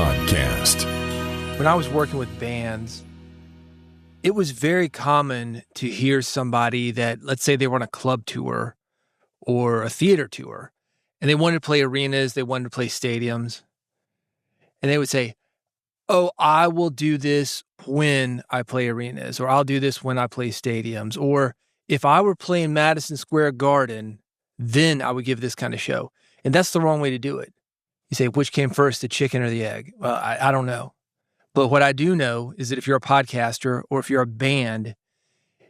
Podcast. When I was working with bands, it was very common to hear somebody that, let's say they were on a club tour or a theater tour, and they wanted to play arenas, they wanted to play stadiums, and they would say, oh, I will do this when I play arenas, or I'll do this when I play stadiums, or if I were playing Madison Square Garden, then I would give this kind of show. And that's the wrong way to do it. You say, which came first, the chicken or the egg? Well, I don't know. But what I do know is that if you're a podcaster or if you're a band,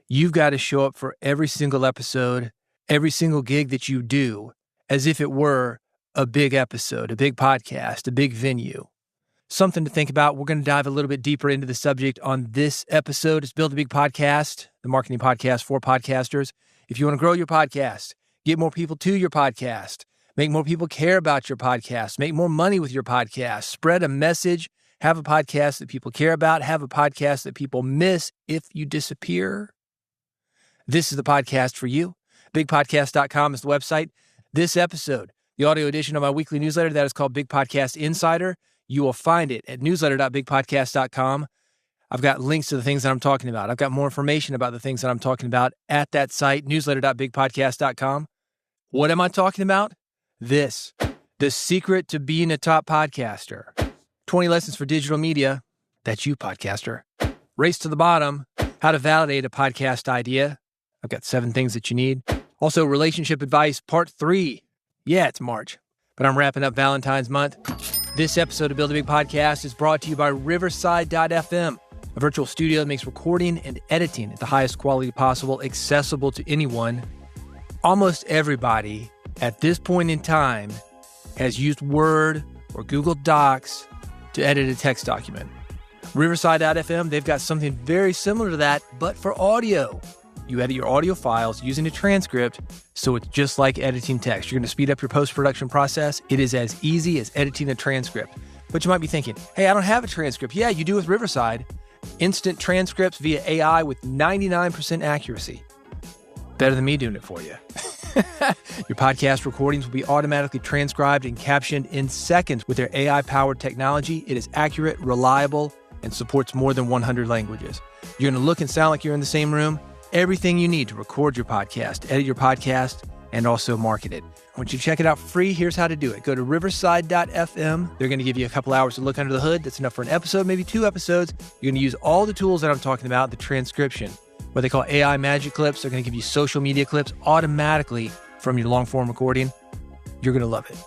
you've got to show up for every single episode, every single gig that you do, as if it were a big episode, a big podcast, a big venue. Something to think about. We're going to dive a little bit deeper into the subject on this episode. It's Build a Big Podcast, the marketing podcast for podcasters. If you want to grow your podcast, get more people to your podcast, make more people care about your podcast, make more money with your podcast, spread a message, have a podcast that people care about, have a podcast that people miss if you disappear. This is the podcast for you. BigPodcast.com is the website. This episode, the audio edition of my weekly newsletter that is called Big Podcast Insider, you will find it at newsletter.bigpodcast.com. I've got links to the things that I'm talking about. I've got more information about the things that I'm talking about at that site, newsletter.bigpodcast.com. What am I talking about? This, the secret to being a top podcaster. 20 lessons for digital media. That's you, podcaster. Race to the bottom. How to validate a podcast idea. I've got 7 things that you need. Also, relationship advice, part 3. Yeah, it's March, but I'm wrapping up Valentine's month. This episode of Build a Big Podcast is brought to you by Riverside.fm, a virtual studio that makes recording and editing at the highest quality possible accessible to anyone. Almost everybody at this point in time has used Word or Google Docs to edit a text document. Riverside.fm, they've got something very similar to that, but for audio. You edit your audio files using a transcript, so it's just like editing text. You're going to speed up your post-production process. It is as easy as editing a transcript. But you might be thinking, hey, I don't have a transcript. Yeah, you do with Riverside. Instant transcripts via AI with 99% accuracy. Better than me doing it for you. Your podcast recordings will be automatically transcribed and captioned in seconds with their AI-powered technology. It is accurate, reliable, and supports more than 100 languages. You're going to look and sound like you're in the same room. Everything you need to record your podcast, edit your podcast, and also market it. Once you check it out for free, here's how to do it. Go to riverside.fm. They're going to give you a couple hours to look under the hood. That's enough for an episode, maybe 2 episodes. You're going to use all the tools that I'm talking about, the transcription, what they call AI magic clips. They're going to give you social media clips automatically from your long-form recording. You're going to love it.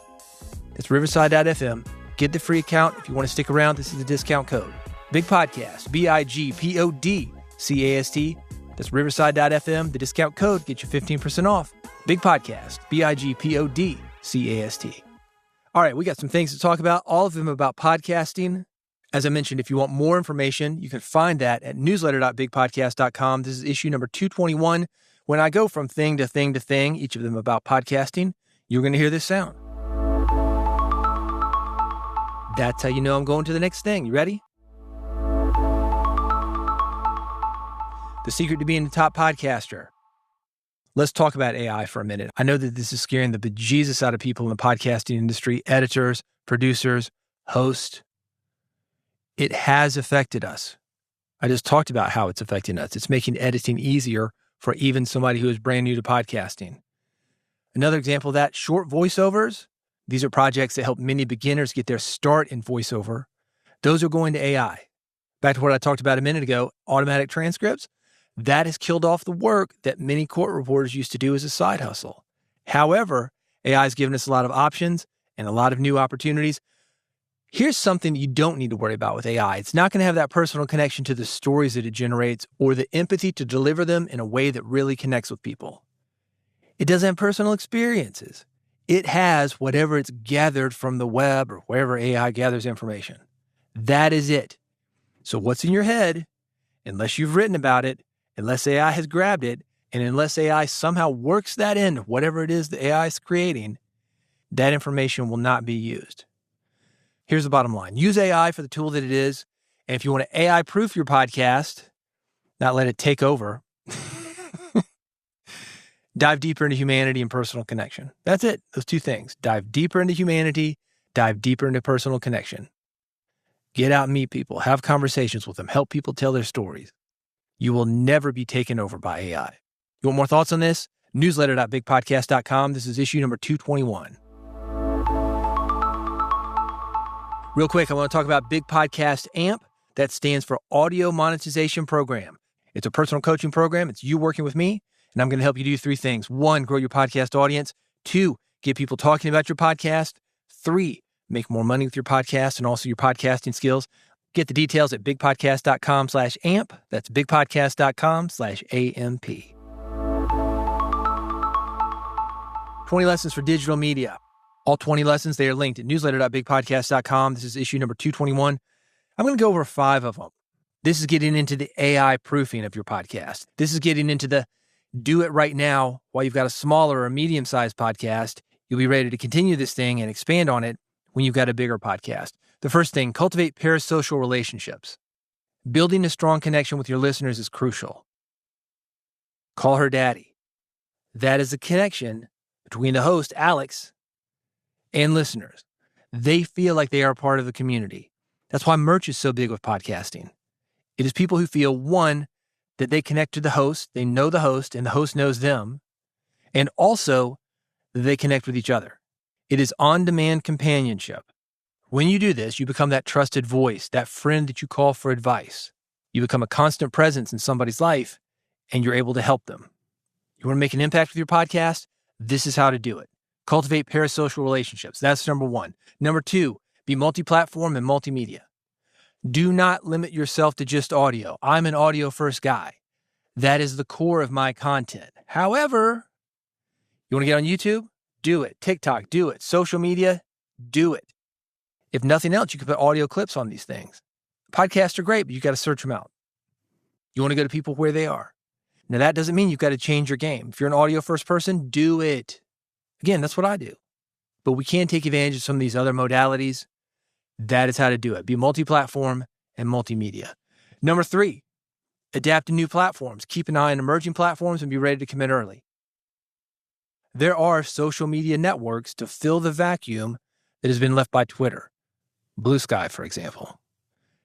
It's riverside.fm. Get the free account. If you want to stick around, this is the discount code. Big Podcast, BIGPODCAST. That's riverside.fm. The discount code gets you 15% off. Big Podcast, BIGPODCAST. All right, we got some things to talk about, all of them about podcasting. As I mentioned, if you want more information, you can find that at newsletter.bigpodcast.com. This is issue number 221. When I go from thing to thing to thing, each of them about podcasting, you're going to hear this sound. That's how you know I'm going to the next thing. You ready? The secret to being a top podcaster. Let's talk about AI for a minute. I know that this is scaring the bejesus out of people in the podcasting industry, editors, producers, hosts. It has affected us. I just talked about how it's affecting us. It's making editing easier for even somebody who is brand new to podcasting. Another example of that, short voiceovers. These are projects that help many beginners get their start in voiceover. Those are going to AI. Back to what I talked about a minute ago, automatic transcripts. That has killed off the work that many court reporters used to do as a side hustle. However, AI has given us a lot of options and a lot of new opportunities. Here's something you don't need to worry about with AI. It's not going to have that personal connection to the stories that it generates or the empathy to deliver them in a way that really connects with people. It doesn't have personal experiences. It has whatever it's gathered from the web or wherever AI gathers information. That is it. So what's in your head, unless you've written about it, unless AI has grabbed it, and unless AI somehow works that into whatever it is the AI is creating, that information will not be used. Here's the bottom line. Use AI for the tool that it is. And if you want to AI-proof your podcast, not let it take over, dive deeper into humanity and personal connection. That's it. Those 2 things. Dive deeper into humanity, dive deeper into personal connection. Get out and meet people, have conversations with them, help people tell their stories. You will never be taken over by AI. You want more thoughts on this? Newsletter.bigpodcast.com. This is issue number 221. Real quick, I want to talk about Big Podcast AMP. That stands for Audio Monetization Program. It's a personal coaching program. It's you working with me, and I'm going to help you do 3 things. 1, grow your podcast audience. 2, get people talking about your podcast. 3, make more money with your podcast and also your podcasting skills. Get the details at bigpodcast.com/amp. That's bigpodcast.com/AMP. 20 lessons for digital media. All 20 lessons, they are linked at newsletter.bigpodcast.com. This is issue number 221. I'm going to go over 5 of them. This is getting into the AI proofing of your podcast. This is getting into the do it right now while you've got a smaller or medium-sized podcast. You'll be ready to continue this thing and expand on it when you've got a bigger podcast. The first thing, cultivate parasocial relationships. Building a strong connection with your listeners is crucial. Call her daddy. That is a connection between the host, Alex, and listeners. They feel like they are a part of the community. That's why merch is so big with podcasting. It is people who feel, 1, that they connect to the host, they know the host, and the host knows them, and also that they connect with each other. It is on-demand companionship. When you do this, you become that trusted voice, that friend that you call for advice. You become a constant presence in somebody's life, and you're able to help them. You want to make an impact with your podcast? This is how to do it. Cultivate parasocial relationships. That's number 1. Number 2, be multi-platform and multimedia. Do not limit yourself to just audio. I'm an audio-first guy. That is the core of my content. However, you want to get on YouTube? Do it. TikTok, do it. Social media, do it. If nothing else, you can put audio clips on these things. Podcasts are great, but you got to search them out. You want to go to people where they are. Now, that doesn't mean you've got to change your game. If you're an audio-first person, do it. Again, that's what I do. But we can take advantage of some of these other modalities. That is how to do it. Be multi-platform and multimedia. Number 3, adapt to new platforms. Keep an eye on emerging platforms and be ready to commit early. There are social media networks to fill the vacuum that has been left by Twitter, Blue Sky, for example,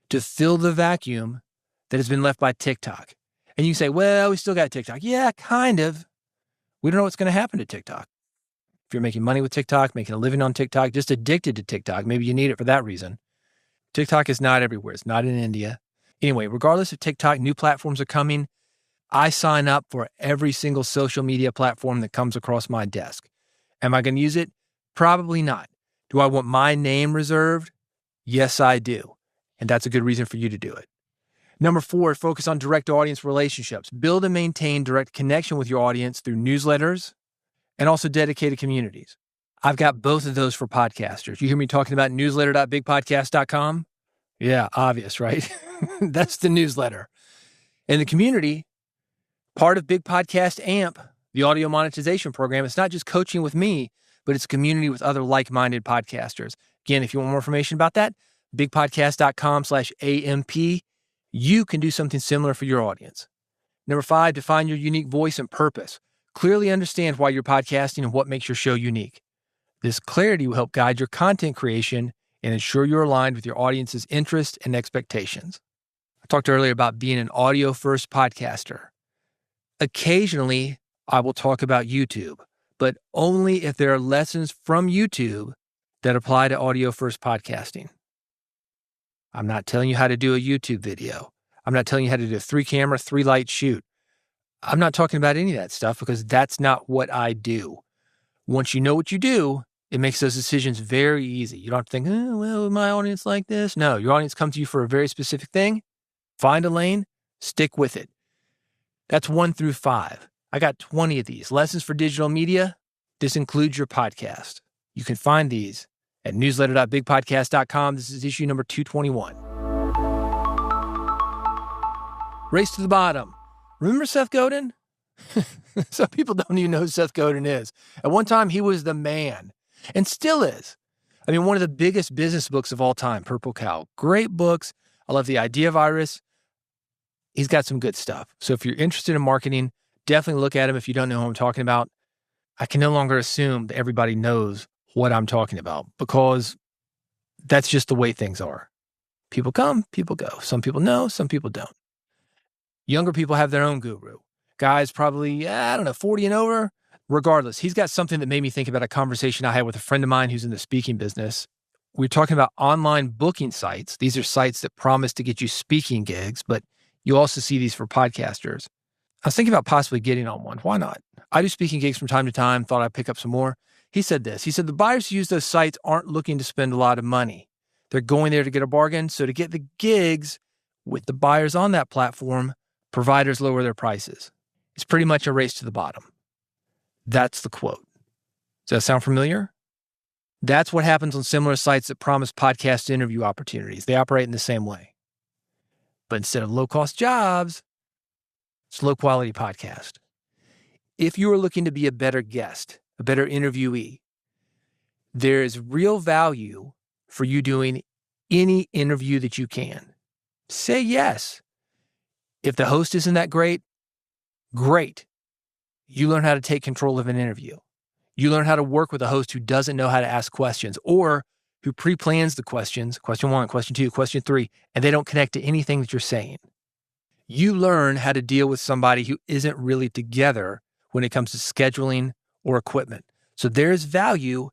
to fill the vacuum that has been left by TikTok. And you say, well, we still got TikTok. Yeah, kind of. We don't know what's going to happen to TikTok. If you're making money with TikTok, making a living on TikTok, just addicted to TikTok, maybe you need it for that reason. TikTok is not everywhere. It's not in India. Anyway, regardless of TikTok, new platforms are coming. I sign up for every single social media platform that comes across my desk. Am I going to use it? Probably not. Do I want my name reserved? Yes, I do. And that's a good reason for you to do it. Number 4, focus on direct audience relationships. Build and maintain direct connection with your audience through newsletters and also dedicated communities. I've got both of those for podcasters. You hear me talking about newsletter.bigpodcast.com? Yeah, obvious, right? That's the newsletter. And the community, part of Big Podcast AMP, the audio monetization program, it's not just coaching with me, but it's a community with other like-minded podcasters. Again, if you want more information about that, bigpodcast.com/AMP. You can do something similar for your audience. Number 5, define your unique voice and purpose. Clearly understand why you're podcasting and what makes your show unique. This clarity will help guide your content creation and ensure you're aligned with your audience's interests and expectations. I talked earlier about being an audio-first podcaster. Occasionally, I will talk about YouTube, but only if there are lessons from YouTube that apply to audio-first podcasting. I'm not telling you how to do a YouTube video. I'm not telling you how to do a 3-camera, 3-light shoot. I'm not talking about any of that stuff because that's not what I do. Once you know what you do, it makes those decisions very easy. You don't have to think, oh, well, my audience like this. No, your audience comes to you for a very specific thing. Find a lane, stick with it. That's 1 through 5. I got 20 of these. Lessons for digital media. This includes your podcast. You can find these at newsletter.bigpodcast.com. This is issue number 221. Race to the bottom. Remember Seth Godin? Some people don't even know who Seth Godin is. At one time, he was the man and still is. I mean, one of the biggest business books of all time, Purple Cow. Great books. I love the idea virus. He's got some good stuff. So if you're interested in marketing, definitely look at him if you don't know who I'm talking about. I can no longer assume that everybody knows what I'm talking about because that's just the way things are. People come, people go. Some people know, some people don't. Younger people have their own guru. Guys probably, 40 and over. Regardless, he's got something that made me think about a conversation I had with a friend of mine who's in the speaking business. We were talking about online booking sites. These are sites that promise to get you speaking gigs, but you also see these for podcasters. I was thinking about possibly getting on one. Why not? I do speaking gigs from time to time, thought I'd pick up some more. He said this. He said, the buyers who use those sites aren't looking to spend a lot of money. They're going there to get a bargain. So to get the gigs with the buyers on that platform, providers lower their prices. It's pretty much a race to the bottom. That's the quote. Does that sound familiar? That's what happens on similar sites that promise podcast interview opportunities. They operate in the same way. But instead of low-cost jobs, it's low-quality podcast. If you are looking to be a better guest, a better interviewee, there is real value for you doing any interview that you can. Say yes. If the host isn't that great, great. You learn how to take control of an interview. You learn how to work with a host who doesn't know how to ask questions or who pre-plans the questions, question 1, question 2, question 3, and they don't connect to anything that you're saying. You learn how to deal with somebody who isn't really together when it comes to scheduling or equipment. So there's value.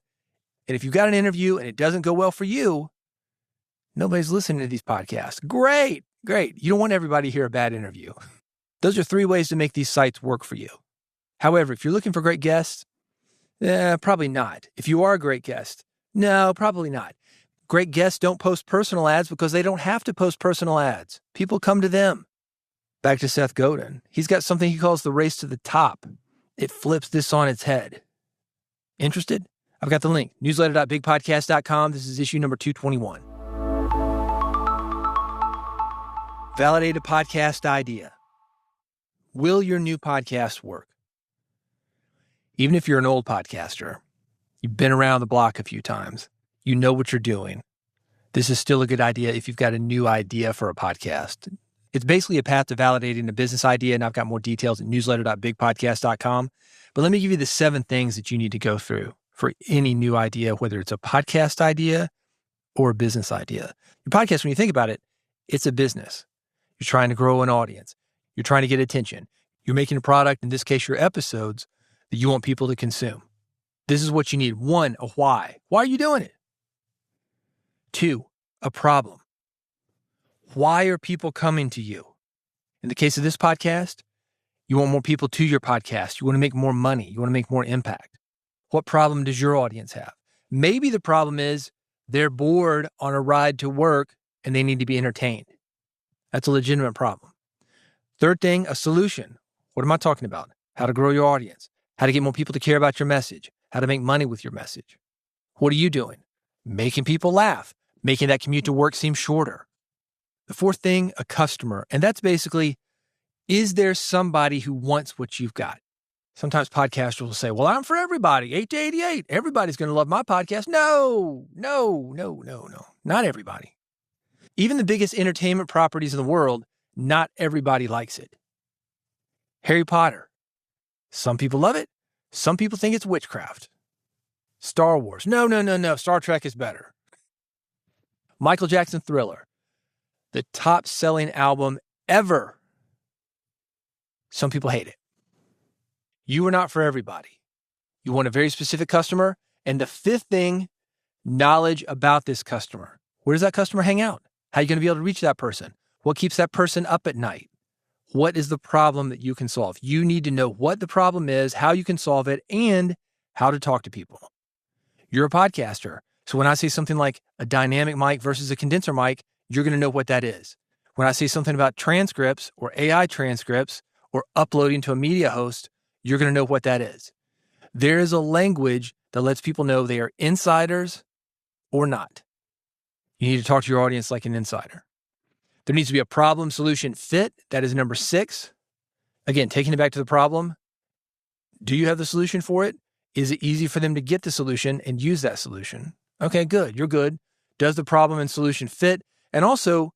And if you've got an interview and it doesn't go well for you, nobody's listening to these podcasts. Great. You don't want everybody to hear a bad interview. Those are 3 ways to make these sites work for you. However, if you're looking for great guests, probably not. If you are a great guest, no, probably not. Great guests don't post personal ads because they don't have to post personal ads. People come to them. Back to Seth Godin. He's got something he calls the race to the top. It flips this on its head. Interested? I've got the link, newsletter.bigpodcast.com. This is issue number 221. Validate a podcast idea. Will your new podcast work? Even if you're an old podcaster, you've been around the block a few times, you know what you're doing, this is still a good idea if you've got a new idea for a podcast. It's basically a path to validating a business idea, and I've got more details at newsletter.bigpodcast.com. But let me give you the 7 things that you need to go through for any new idea, whether it's a podcast idea or a business idea. Your podcast, when you think about it, it's a business. You're trying to grow an audience. You're trying to get attention. You're making a product, in this case, your episodes, that you want people to consume. This is what you need. 1, a why. Why are you doing it? 2, a problem. Why are people coming to you? In the case of this podcast, you want more people to your podcast. You want to make more money. You want to make more impact. What problem does your audience have? Maybe the problem is they're bored on a ride to work and they need to be entertained. That's a legitimate problem. 3rd thing, a solution. What am I talking about? How to grow your audience, how to get more people to care about your message, how to make money with your message. What are you doing? Making people laugh, making that commute to work seem shorter. The 4th thing, a customer. And that's basically, is there somebody who wants what you've got? Sometimes podcasters will say, well, I'm for everybody, 8 to 88. Everybody's going to love my podcast. No. Not everybody. Even the biggest entertainment properties in the world, not everybody likes it. Harry Potter. Some people love it. Some people think it's witchcraft. Star Wars. No. Star Trek is better. Michael Jackson Thriller. The top-selling album ever. Some people hate it. You are not for everybody. You want a very specific customer. And the 5th thing, knowledge about this customer. Where does that customer hang out? How are you going to be able to reach that person? What keeps that person up at night? What is the problem that you can solve? You need to know what the problem is, how you can solve it, and how to talk to people. You're a podcaster. So when I say something like a dynamic mic versus a condenser mic, you're going to know what that is. When I say something about transcripts or AI transcripts or uploading to a media host, you're going to know what that is. There is a language that lets people know they are insiders or not. You need to talk to your audience like an insider. There needs to be a problem solution fit. That is number 6. Again, taking it back to the problem. Do you have the solution for it? Is it easy for them to get the solution and use that solution? Okay, good. You're good. Does the problem and solution fit? And also,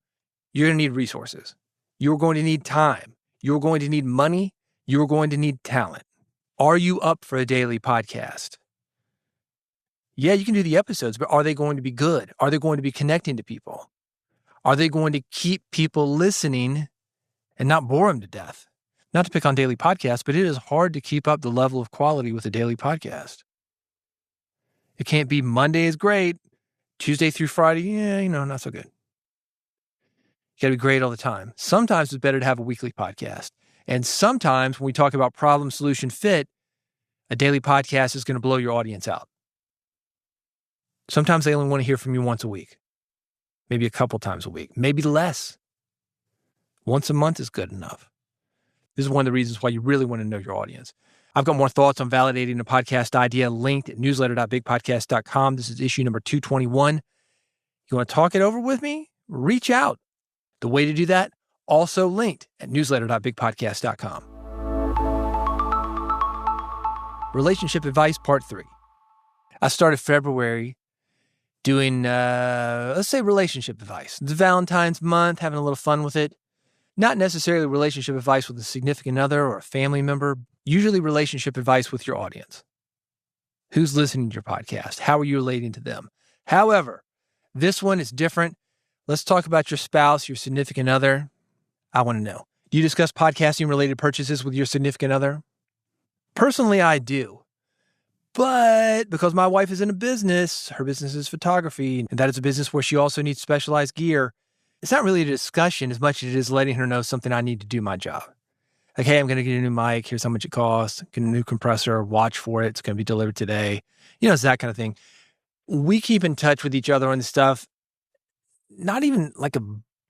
you're going to need resources. You're going to need time. You're going to need money. You're going to need talent. Are you up for a daily podcast? Yeah, you can do the episodes, but are they going to be good? Are they going to be connecting to people? Are they going to keep people listening and not bore them to death? Not to pick on daily podcasts, but it is hard to keep up the level of quality with a daily podcast. It can't be Monday is great, Tuesday through Friday, not so good. You got to be great all the time. Sometimes it's better to have a weekly podcast. And sometimes when we talk about problem, solution, fit, a daily podcast is going to blow your audience out. Sometimes they only want to hear from you once a week, maybe a couple times a week, maybe less. Once a month is good enough. This is one of the reasons why you really want to know your audience. I've got more thoughts on validating a podcast idea linked at newsletter.bigpodcast.com. This is issue number 221. You want to talk it over with me? Reach out. The way to do that, also linked at newsletter.bigpodcast.com. Relationship advice, part 3. I started February doing, let's say, relationship advice. It's Valentine's month, having a little fun with it. Not necessarily relationship advice with a significant other or a family member, usually relationship advice with your audience. Who's listening to your podcast? How are you relating to them? However, this one is different. Let's talk about your spouse, your significant other. I want to know. Do you discuss podcasting related purchases with your significant other? Personally, I do. But because my wife is in a business, her business is photography, and that is a business where she also needs specialized gear. It's not really a discussion as much as it is letting her know something I need to do my job. Like, hey, I'm going to get a new mic. Here's how much it costs. Get a new compressor. Watch for it. It's going to be delivered today. It's that kind of thing. We keep in touch with each other on this stuff. Not even like a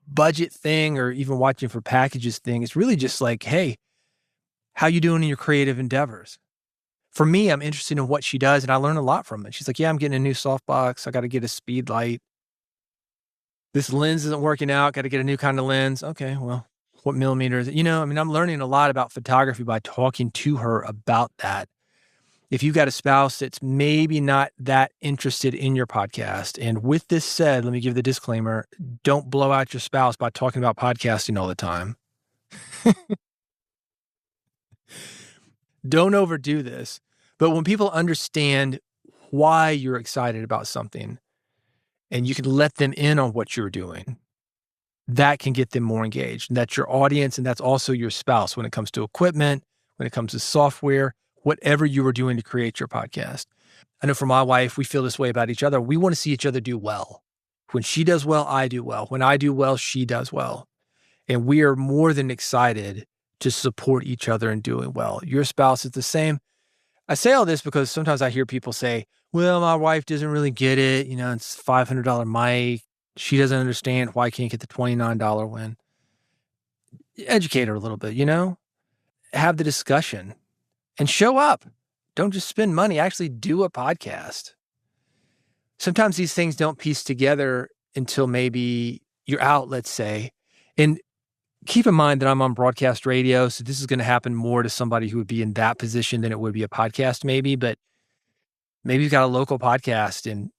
budget thing or even watching for packages thing. It's really just like, hey, how you doing in your creative endeavors? For me, I'm interested in what she does, and I learn a lot from it. She's like, yeah, I'm getting a new softbox. I got to get a speed light. This lens isn't working out. Got to get a new kind of lens. Okay, well, what millimeter is it? I'm learning a lot about photography by talking to her about that. If you've got a spouse that's maybe not that interested in your podcast, and with this said, let me give the disclaimer, don't blow out your spouse by talking about podcasting all the time. Don't overdo this. But when people understand why you're excited about something and you can let them in on what you're doing, that can get them more engaged. And that's your audience, and that's also your spouse when it comes to equipment, when it comes to software, whatever you are doing to create your podcast. I know for my wife, we feel this way about each other. We want to see each other do well. When she does well, I do well. When I do well, she does well. And we are more than excited to support each other in doing well. Your spouse is the same. I say all this because sometimes I hear people say, well, my wife doesn't really get it. It's $500 mic. She doesn't understand why I can't get the $29 one. Educate her a little bit, have the discussion and show up. Don't just spend money. Actually do a podcast. Sometimes these things don't piece together until maybe you're out, let's say. And keep in mind that I'm on broadcast radio, so this is going to happen more to somebody who would be in that position than it would be a podcast maybe, but maybe you've got a local podcast and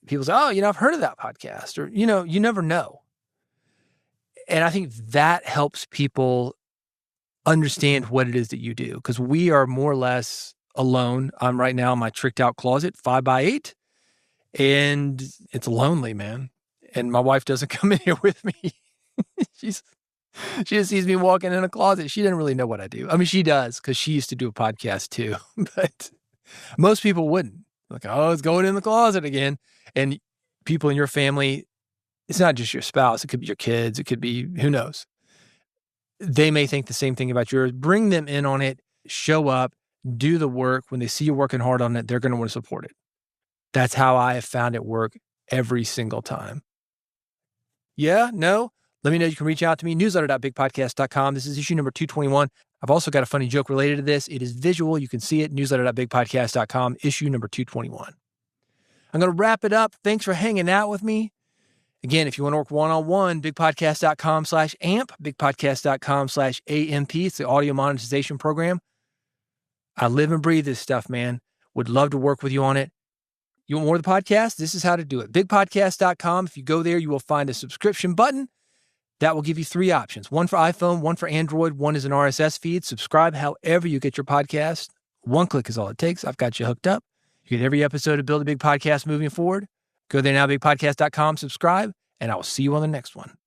people say, oh, I've heard of that podcast, or, you never know. And I think that helps people understand what it is that you do, because we are more or less alone. I'm right now in my tricked out closet, 5x8, and it's lonely, man. And my wife doesn't come in here with me. She just sees me walking in a closet. She doesn't really know what I do. I mean, she does, because she used to do a podcast too, but most people wouldn't. Like, oh, it's going in the closet again. And people in your family, it's not just your spouse. It could be your kids. It could be, who knows? They may think the same thing about yours. Bring them in on it. Show up. Do the work. When they see you working hard on it, they're going to want to support it. That's how I have found it work every single time. Yeah? No? Let me know. You can reach out to me. Newsletter.bigpodcast.com. This is issue number 221. I've also got a funny joke related to this. It is visual. You can see it. Newsletter.bigpodcast.com. Issue number 221. I'm going to wrap it up. Thanks for hanging out with me. Again, if you want to work one-on-one, bigpodcast.com/amp, bigpodcast.com/AMP. It's the audio monetization program. I live and breathe this stuff, man. Would love to work with you on it. You want more of the podcast? This is how to do it. Bigpodcast.com. If you go there, you will find a subscription button. That will give you 3 options. One for iPhone, one for Android, one is an RSS feed. Subscribe however you get your podcast. One click is all it takes. I've got you hooked up. You get every episode of Build a Big Podcast moving forward. Go there now, bigpodcast.com, subscribe. and I will see you on the next one.